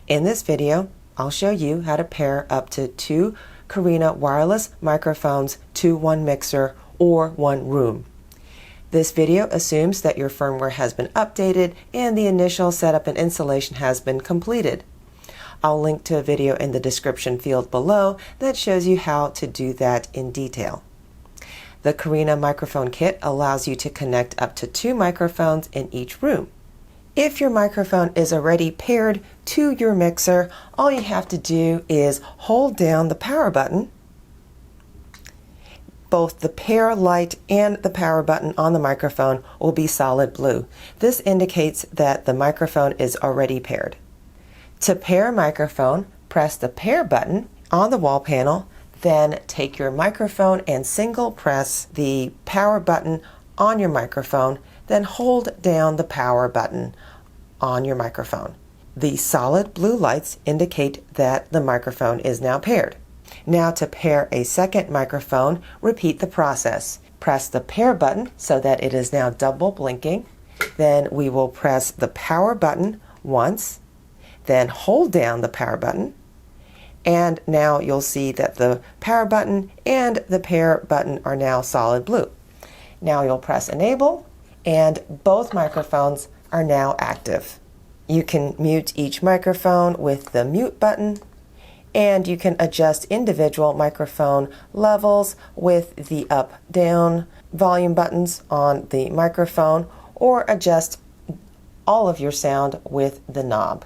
In this video, I'll show you how to pair up to 2 Carina wireless microphones to one mixer or one room. This video assumes that your firmware has been updated and the initial setup and installation has been completed. I'll link to a video in the description field below that shows you how to do that in detail. The Carina Microphone Kit allows you to connect up to 2 microphones in each room. If your microphone is already paired to your mixer, all you have to do is hold down the power button. Both the pair light and the power button on the microphone will be solid blue. This indicates that the microphone is already paired. To pair a microphone, press the pair button on the wall panel, then take your microphone and single press the power button on your microphone, then hold down the power button on your microphone. The solid blue lights indicate that the microphone is now paired. Now to pair a second microphone, repeat the process. Press the pair button so that it is now double blinking. Then we will press the power button once, then hold down the power button. And now you'll see that the power button and the pair button are now solid blue. Now you'll press enable and both microphones are now active. You can mute each microphone with the mute button, and you can adjust individual microphone levels with the up-down volume buttons on the microphone, or adjust all of your sound with the knob.